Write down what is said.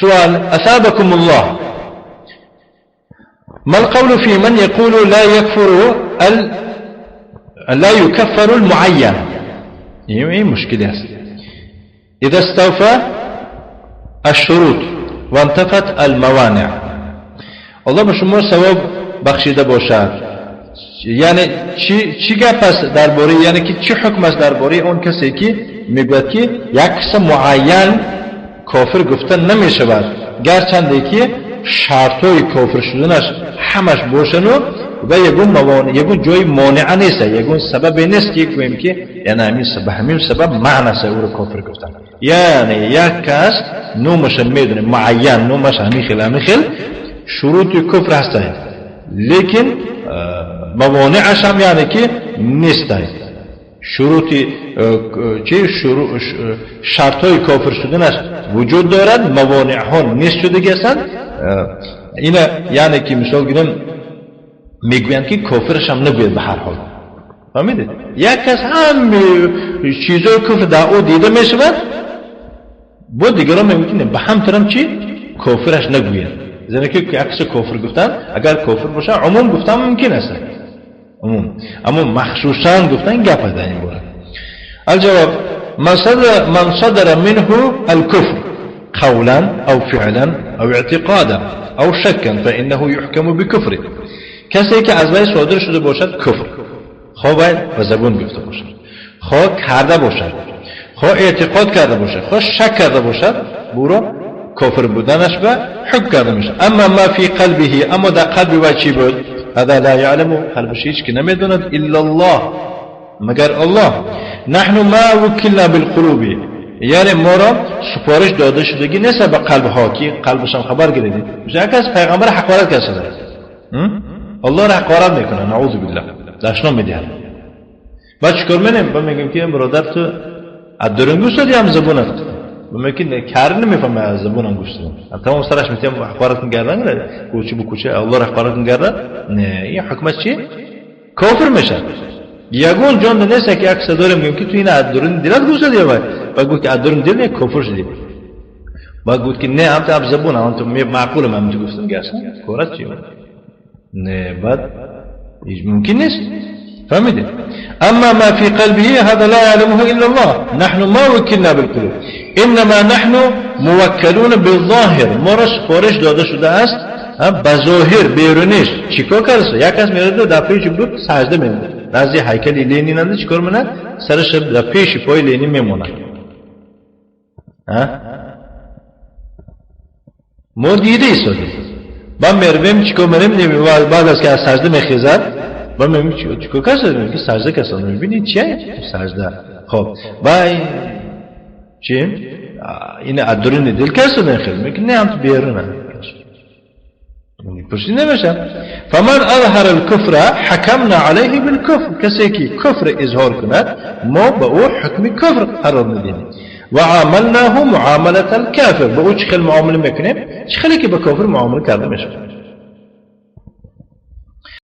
سؤال أثابكم الله، ما القول في من يقول لا يكفر المعين؟ ايه مشكلة إذا استوفى الشروط وانتفت الموانع. الله بشمو ثواب بخشیده باشد. یعنی چی گپ است درباره، یعنی که چی حکم است درباره اون کسی که میگوید که یک کس معین کافر گفتن نمی شود گرچنده که شرطای کافر شدنش همش باشن و یگون جای مانع نیست، یگون سبب نیست که گوییم که یعنی همین سبب معنی است او رو کافر گفتن. یعنی یک کس نومش میدونه معین، نومش همیخل شروط کفر هستند لیکن موانعش هم یعنی که نیستند. شروط شرطهای کافر شدنش وجود دارد، موانع ها نیست شده هستند. اینا یعنی که مثال گیرم میگویند که کافرش هم نگوید به هر حال. فهمیدید؟ یک کس هم چیزای کفر در او دیده میشود با دیگران میگویند به هم ترم چی کافرش نگوید. زنی که عکس کافر گفتن اگر کافر باشه عموم گفتن ممکن است، عموم، اما مخصوصا گفتن گپ در این باره. الجواب من صدر منه الكفر قولا او فعلا او اعتقادا او شكا فانه يحكم بكفره. کسی که از وی صادر شده باشد کفر، خواه باید به زبون گفته باشد، خواه کرده باشد، خواه اعتقاد کرده باشد، خواه شک کرده باشد، برو کافر بودنش به حکم کرده میشه. اما ما فی قلبه، اما در قلب و چی بود؟ هذا لا يعلم، قلبش هیچ که نمیدوند الا الله، مگر الله. نحن ما وکلنا بالقلوب، یعنی ما را سپارش داده شدگی نیست به قلب ها که قلبش هم خبر گیرید. میشه یک از پیغمبر حقارت کرده، الله را حقارت میکنه، نعوذ بالله، دشنام میدهد. بعد چیکار میکنیم؟ با میگیم که برادر تو ادرنگو شدی هم زبونت ممکن کار نمیفهمه از زبونم گوشتم. تمام سرش میتونم حقارت میگردن، کوچه به کوچه الله را حقارت میگردن. نه این حکمت چی؟ کافر میشه. یگون جان نیست که یک صدایی میگم که تو این ادرن دلت گوشت یا باید گفت که ادرن دل نه کافر شدی. باید گفت که نه هم تو زبون هم تو معقولم هم تو گوشتم گرسن کارت چی؟ نه بعد هیچ ممکن نیست. فهمیده؟ اما ما في قلبه هذا لا يعلمه الا الله. نحن ما وكلنا بالقلوب انما نحن موكلون بالظاهر. ما را سپارش داده شده است به ظاهر، بیرونیش. چیکار کرده؟ یک کس میاد در پیش بود سجده میکنه، نزد هیکل لنین اند چیکار میکنه؟ سرش در پیش پای لنین میمونه. ما دیده ایستاده. با مرویم چیکار میکنیم؟ بعد از که از سجده میخیزد با میگم چیکار کردی؟ که سجده کردن. میبینید چیه؟ سجده. خب با چی؟ این ادرین دل کردن خیلی. میگه نه هم تو بیرونه. پرسی نمیشه. فمن اظهر الكفر حكمنا عليه بالكفر. کسی که کفر اظهار کند ما به او حکم کفر قرار میدیم. و عاملناه معامله الكافر. با او چه خیلی معامله میکنیم؟ چه خیلی که به کافر معامله کرده میشه.